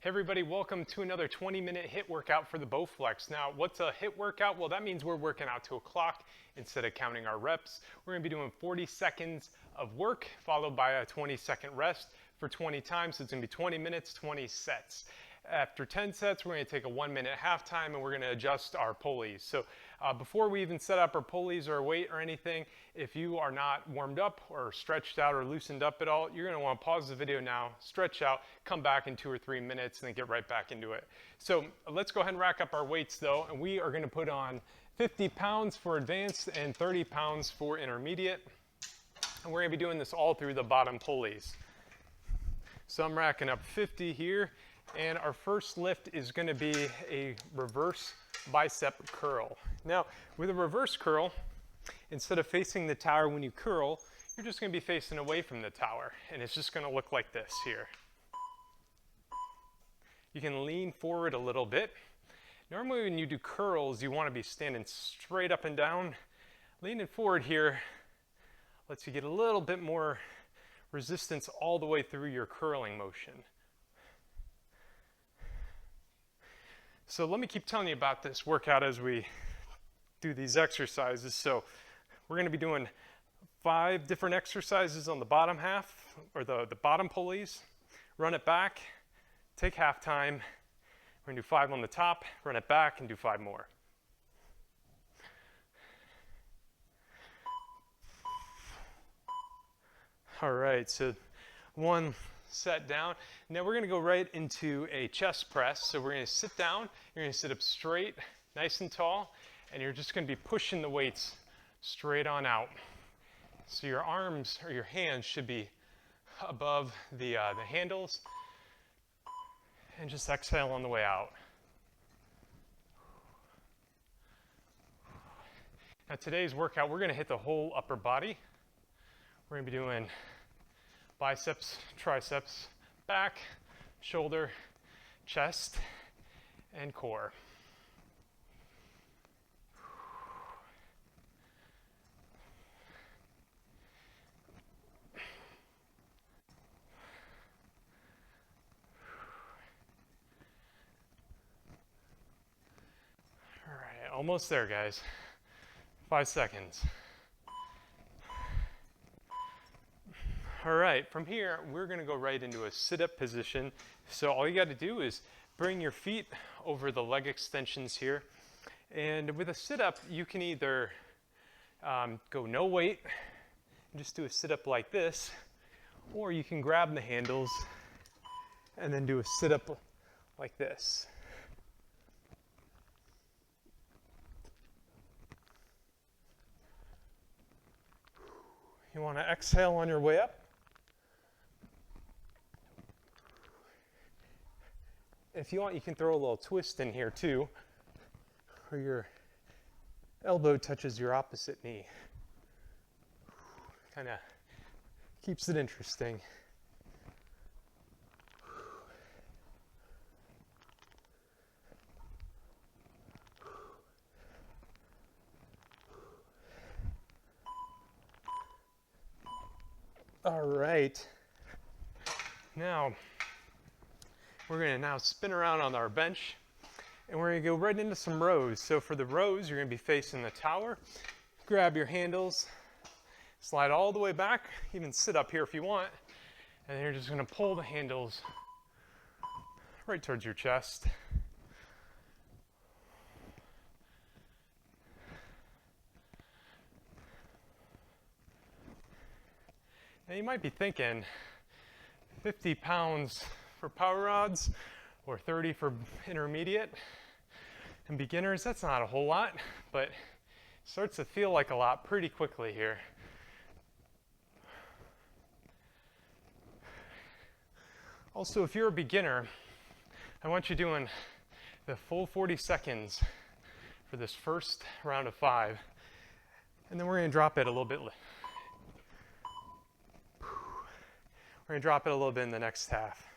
Hey everybody, welcome to another 20-minute HIIT workout for the Bowflex. Now, what's a HIIT workout? Well, that means we're working out to a clock instead of counting our reps. We're gonna be doing 40 seconds of work followed by a 20-second rest for 20 times. So it's gonna be 20 minutes, 20 sets. After 10 sets, we're gonna take a 1-minute halftime and we're gonna adjust our pulleys. So before we even set up our pulleys or weight or anything, if you are not warmed up or stretched out or loosened up at all, you're gonna wanna pause the video now, stretch out, come back in 2 or 3 minutes and then get right back into it. So let's go ahead and rack up our weights though, and we are gonna put on 50 pounds for advanced and 30 pounds for intermediate. And we're gonna be doing this all through the bottom pulleys. So I'm racking up 50 here. And our first lift is going to be a reverse bicep curl. Now, with a reverse curl, instead of facing the tower when you curl, you're just going to be facing away from the tower. And it's just going to look like this here. You can lean forward a little bit. Normally when you do curls, you want to be standing straight up and down. Leaning forward here lets you get a little bit more resistance all the way through your curling motion. So let me keep telling you about this workout as we do these exercises. So we're going to be doing 5 different exercises on the bottom half, or the bottom pulleys. Run it back, take half time. We're going to do 5 on the top, run it back, and do 5 more. All right, so 1 set down. Now we're going to go right into a chest press. So we're going to sit down, you're going to sit up straight, nice and tall, and you're just going to be pushing the weights straight on out. So your arms or your hands should be above the handles, and just exhale on the way out. Now today's workout, we're going to hit the whole upper body. We're going to be doing biceps, triceps, back, shoulder, chest, and core. All right, almost there, guys. 5 seconds. All right, from here, we're gonna go right into a sit-up position. So all you gotta do is bring your feet over the leg extensions here. And with a sit-up, you can either go no weight, and just do a sit-up like this, or you can grab the handles and then do a sit-up like this. You wanna exhale on your way up. If you want, you can throw a little twist in here too, where your elbow touches your opposite knee. Kind of keeps it interesting. All right. Now, we're going to now spin around on our bench, and we're going to go right into some rows. So for the rows, you're going to be facing the tower. Grab your handles, slide all the way back, even sit up here if you want, and then you're just going to pull the handles right towards your chest. Now you might be thinking, 50 pounds for power rods or 30 for intermediate and beginners, that's not a whole lot, but it starts to feel like a lot pretty quickly here. Also, if you're a beginner, I want you doing the full 40 seconds for this first round of 5, and then we're going to drop it a little bit. We're going to drop it a little bit in the next half.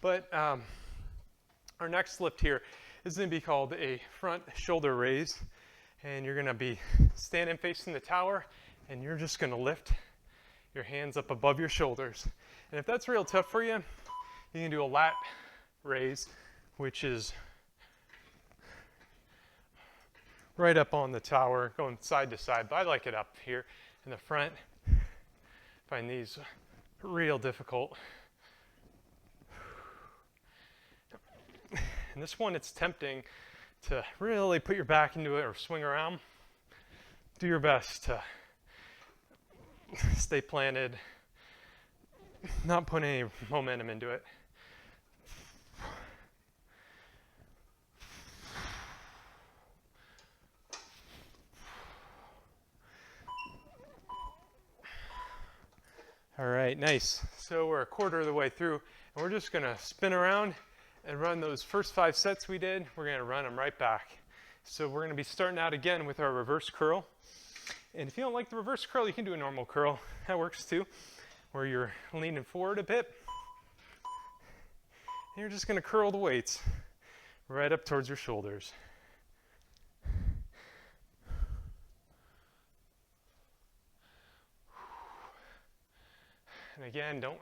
But our next lift here is going to be called a front shoulder raise. And you're going to be standing facing the tower, and you're just going to lift your hands up above your shoulders. And if that's real tough for you, you can do a lat raise, which is right up on the tower, going side to side, but I like it up here in the front. Find these real difficult. And this one, it's tempting to really put your back into it or swing around. Do your best to stay planted, not put any momentum into it. All right, nice. So we're a quarter of the way through, and we're just gonna spin around and run those first 5 sets we did. We're gonna run them right back. So we're gonna be starting out again with our reverse curl. And if you don't like the reverse curl, you can do a normal curl. That works too, where you're leaning forward a bit. And you're just gonna curl the weights right up towards your shoulders. And again, don't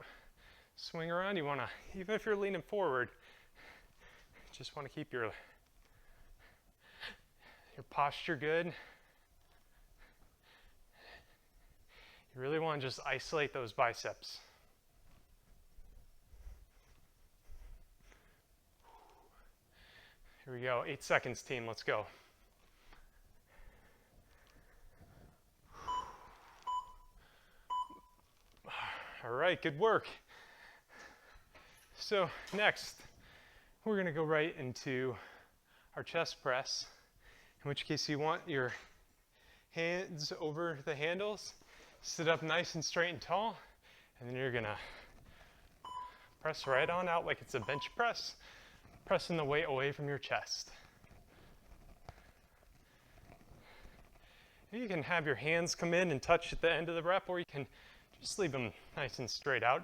swing around. You wanna, even if you're leaning forward, just wanna keep your posture good. You really wanna just isolate those biceps. Here we go, 8 seconds team, let's go. All right, good work. So next, we're gonna go right into our chest press, in which case you want your hands over the handles, sit up nice and straight and tall, and then you're gonna press right on out like it's a bench press, pressing the weight away from your chest. You can have your hands come in and touch at the end of the rep, or you can just leave them nice and straight out.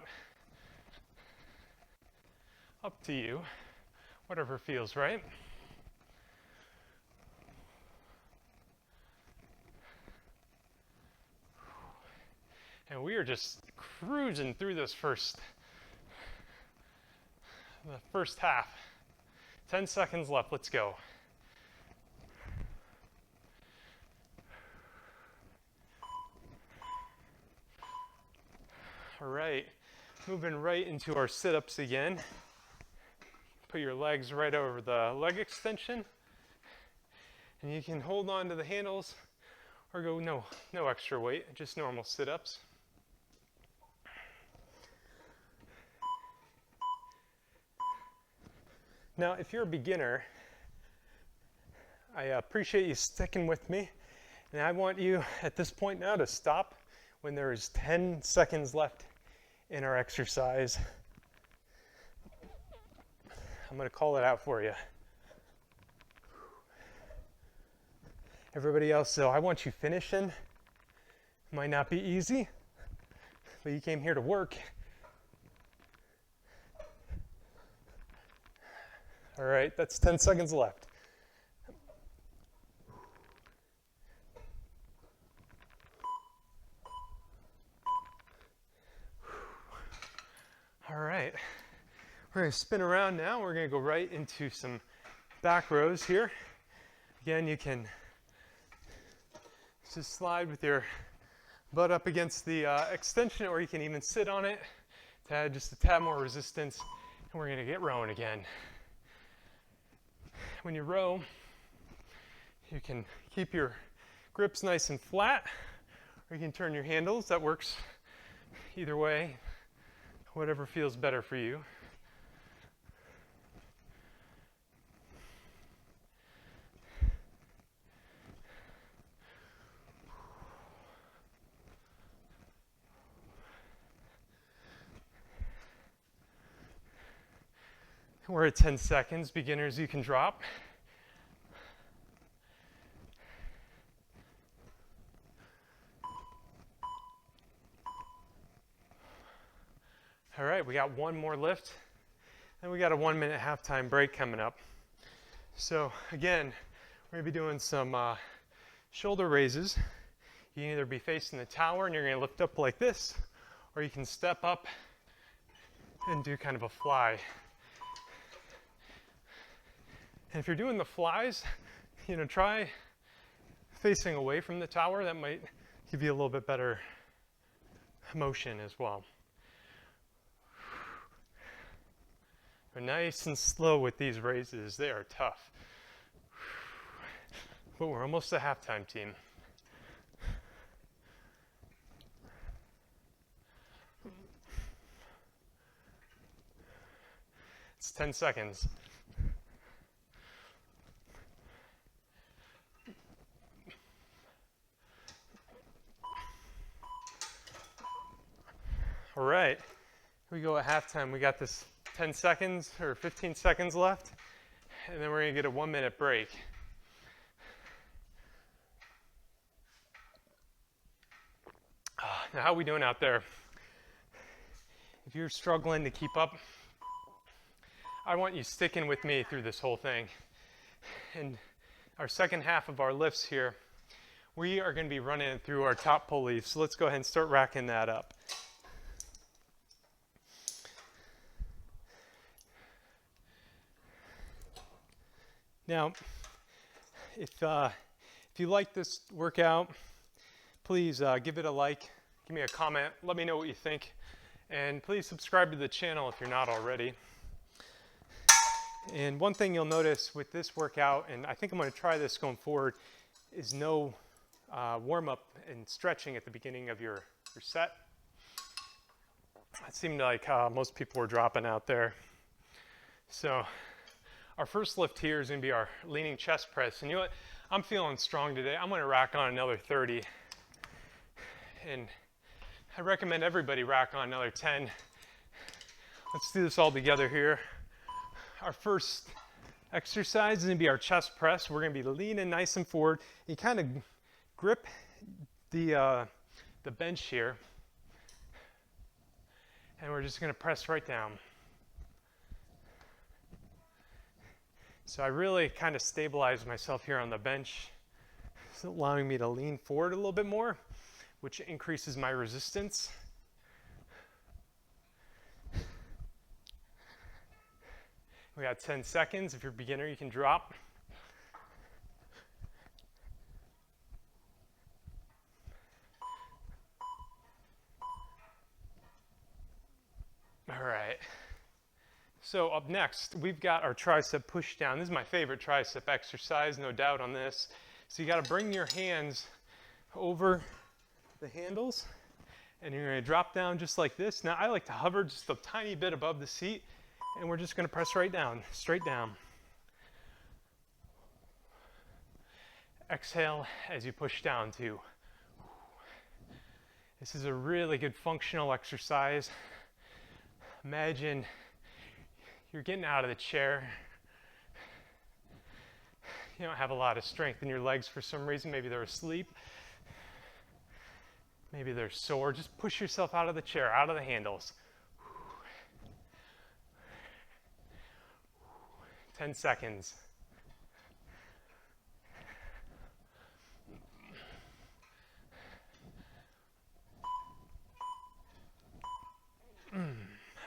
Up to you, whatever feels right. And we are just cruising through this the first half. 10 seconds left, let's go. All right, moving right into our sit-ups again. Put your legs right over the leg extension. And you can hold on to the handles or go no extra weight, just normal sit-ups. Now, if you're a beginner, I appreciate you sticking with me. And I want you at this point now to stop when there is 10 seconds left in our exercise. I'm going to call it out for you. Everybody else, so I want you finishing. Might not be easy, but you came here to work. All right, that's 10 seconds left. All right, we're gonna spin around now. We're gonna go right into some back rows here. Again, you can just slide with your butt up against the extension, or you can even sit on it to add just a tad more resistance. And we're gonna get rowing again. When you row, you can keep your grips nice and flat, or you can turn your handles. That works either way. Whatever feels better for you. We're at 10 seconds. Beginners, you can drop. All right, we got one more lift, and we got a 1-minute halftime break coming up. So again, we're gonna be doing some shoulder raises. You can either be facing the tower and you're gonna lift up like this, or you can step up and do kind of a fly. And if you're doing the flies, you know, try facing away from the tower. That might give you a little bit better motion as well. We're nice and slow with these raises. They are tough. But we're almost at halftime, team. It's 10 seconds. All right, here we go at halftime. We got this 10 seconds or 15 seconds left, and then we're gonna get a 1 minute break. Now, how are we doing out there? If you're struggling to keep up, I want you sticking with me through this whole thing. And our second half of our lifts here, we are gonna be running through our top pulleys. So let's go ahead and start racking that up. Now, if you like this workout, please give it a like, give me a comment, let me know what you think, and please subscribe to the channel if you're not already. And one thing you'll notice with this workout, and I think I'm going to try this going forward, is no warm-up and stretching at the beginning of your set. It seemed like most people were dropping out there. So our first lift here is going to be our leaning chest press. And you know what? I'm feeling strong today. I'm going to rack on another 30. And I recommend everybody rack on another 10. Let's do this all together here. Our first exercise is going to be our chest press. We're going to be leaning nice and forward. You kind of grip the bench here. And we're just going to press right down. So I really kind of stabilize myself here on the bench. It's allowing me to lean forward a little bit more, which increases my resistance. We got 10 seconds. If you're a beginner, you can drop. All right. So up next, we've got our tricep pushdown. This is my favorite tricep exercise, no doubt on this. So you got to bring your hands over the handles, and you're going to drop down just like this. Now I like to hover just a tiny bit above the seat, and we're just going to press right down, straight down. Exhale as you push down too. This is a really good functional exercise. Imagine you're getting out of the chair. You don't have a lot of strength in your legs for some reason. Maybe they're asleep. Maybe they're sore. Just push yourself out of the chair, out of the handles. 10 seconds.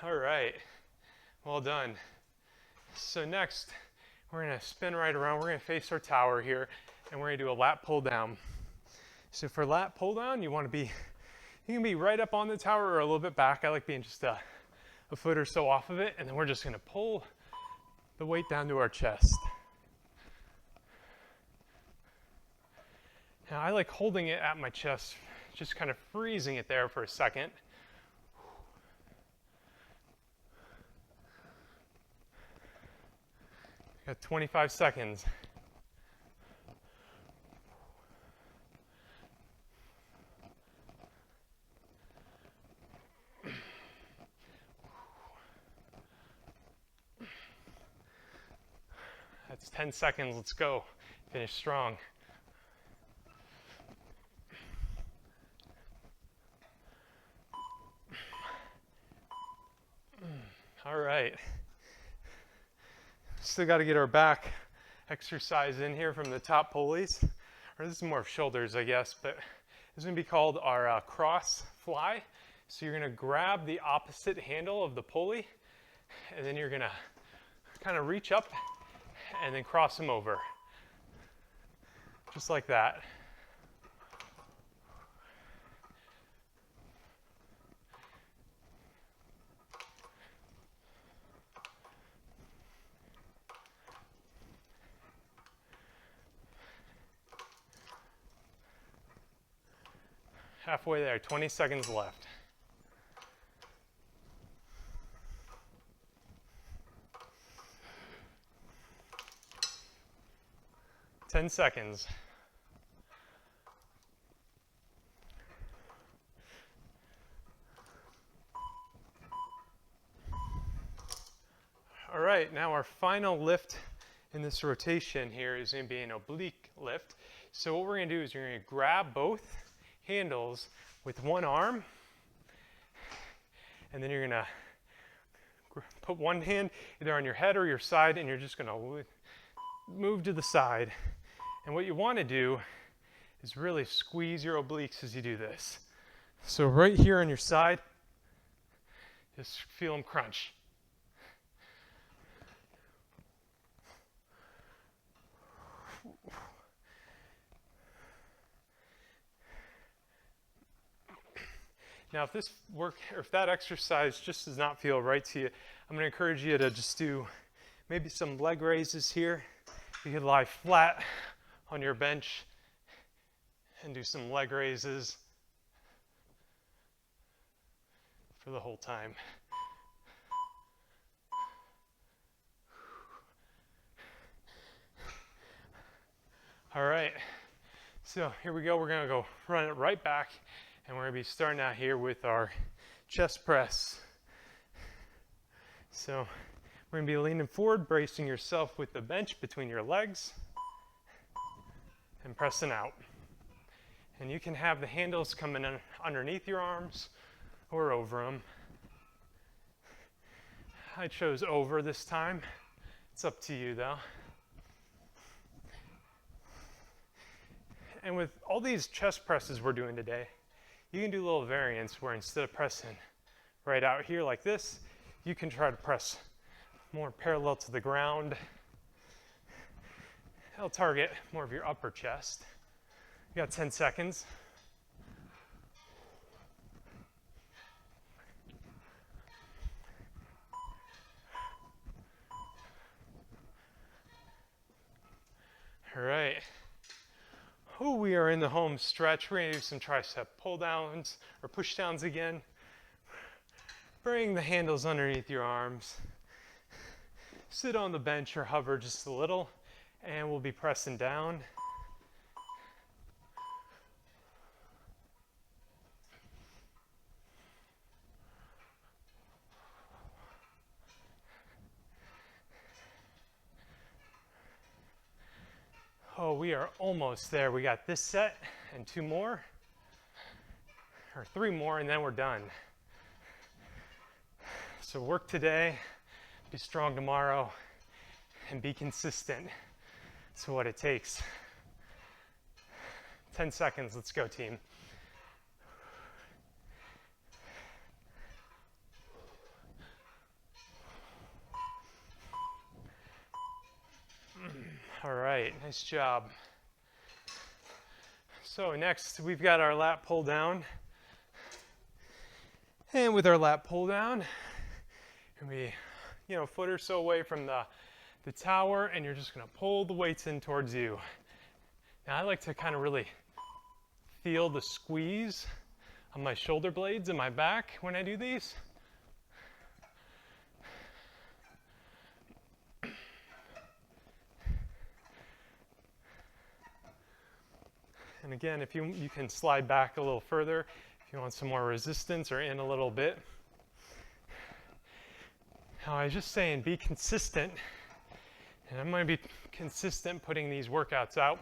All right. Well done. So next, we're going to spin right around. We're going to face our tower here, and we're going to do a lat pull down. So for lat pull down, you can be right up on the tower or a little bit back. I like being just a foot or so off of it, and then we're just going to pull the weight down to our chest. Now I like holding it at my chest, just kind of freezing it there for a second. Got 25 seconds. That's 10 seconds. Let's go. Finish strong. All right. Still got to get our back exercise in here from the top pulleys. Or this is more of shoulders, I guess, but this is going to be called our cross fly. So you're going to grab the opposite handle of the pulley, and then you're going to kind of reach up and then cross them over. Just like that. Halfway there, 20 seconds left. Ten seconds. All right, now our final lift in this rotation here is going to be an oblique lift. So what we're going to do is you're going to grab both handles with one arm, and then you're going to put one hand either on your head or your side, and you're just going to move to the side. And what you want to do is really squeeze your obliques as you do this. So right here on your side, just feel them crunch. Now, if this work, or if that exercise just does not feel right to you, I'm going to encourage you to just do maybe some leg raises here. You can lie flat on your bench and do some leg raises for the whole time. All right, so here we go. We're going to go run it right back. And we're going to be starting out here with our chest press. So we're going to be leaning forward, bracing yourself with the bench between your legs, and pressing out. And you can have the handles coming in underneath your arms or over them. I chose over this time. It's up to you though. And with all these chest presses we're doing today, you can do little variants where instead of pressing right out here like this, you can try to press more parallel to the ground. It'll target more of your upper chest. You got 10 seconds. All right. Oh, we are in the home stretch. We're going to do some tricep pull downs or push downs again. Bring the handles underneath your arms. Sit on the bench or hover just a little, and we'll be pressing down. Oh, we are almost there. We got this set and 2 more, or 3 more, and then we're done. So work today, be strong tomorrow, and be consistent. That's what it takes. 10 seconds, let's go team. All right, nice job. So next we've got our lat pull down. And with our lat pull down, you're gonna be, a foot or so away from the tower, and you're just gonna pull the weights in towards you. Now I like to kind of really feel the squeeze on my shoulder blades and my back when I do these. And again, if you can slide back a little further if you want some more resistance or in a little bit. Now I was just saying, be consistent. And I'm going to be consistent putting these workouts out.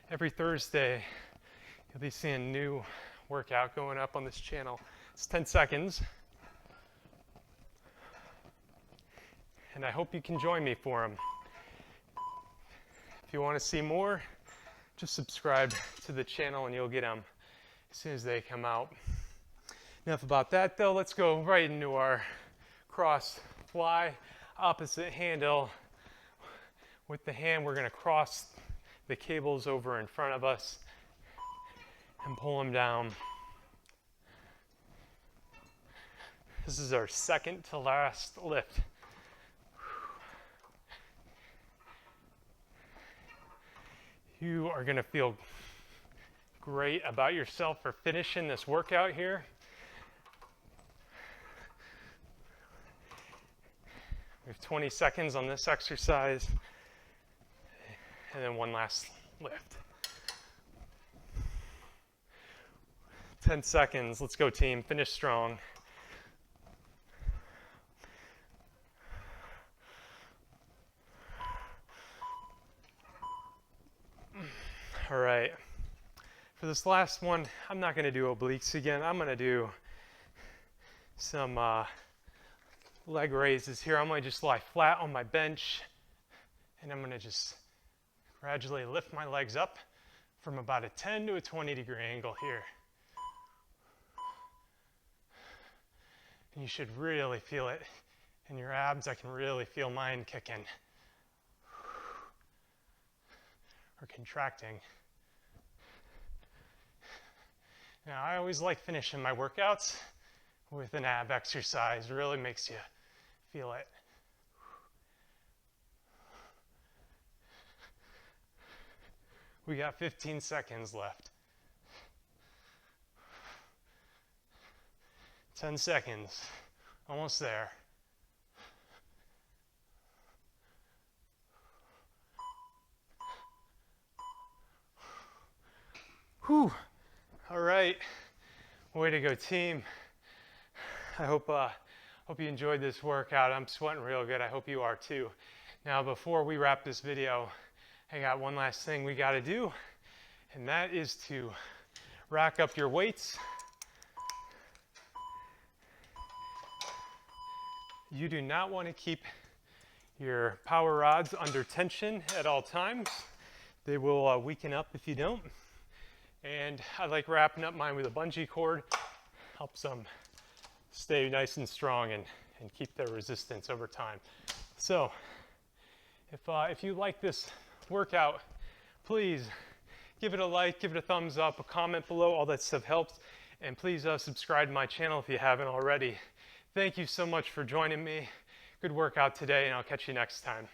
Every Thursday, you'll be seeing a new workout going up on this channel. It's 10 seconds. And I hope you can join me for them. If you want to see more, just subscribe to the channel and you'll get them as soon as they come out. Enough about that though, let's go right into our cross fly, opposite handle. With the hand, we're gonna cross the cables over in front of us and pull them down. This is our second to last lift. You are gonna feel great about yourself for finishing this workout here. We have 20 seconds on this exercise, and then one last lift. 10 seconds, let's go team, finish strong. All right, for this last one, I'm not gonna do obliques again. I'm gonna do some leg raises here. I'm gonna just lie flat on my bench, and I'm gonna just gradually lift my legs up from about a 10 to a 20-degree angle here. And you should really feel it in your abs. I can really feel mine kicking or contracting. Now, I always like finishing my workouts with an ab exercise. It really makes you feel it. We got 15 seconds left. 10 seconds, almost there. Whew. All right, way to go team. I hope you enjoyed this workout. I'm sweating real good. I hope you are too. Now, before we wrap this video, I got one last thing we got to do, and that is to rack up your weights. You do not want to keep your power rods under tension at all times. They will weaken up if you don't. And I like wrapping up mine with a bungee cord. Helps them stay nice and strong and keep their resistance over time. So if you like this workout, please give it a like, give it a thumbs up, a comment below. All that stuff helps. And please subscribe to my channel if you haven't already. Thank you so much for joining me. Good workout today, and I'll catch you next time.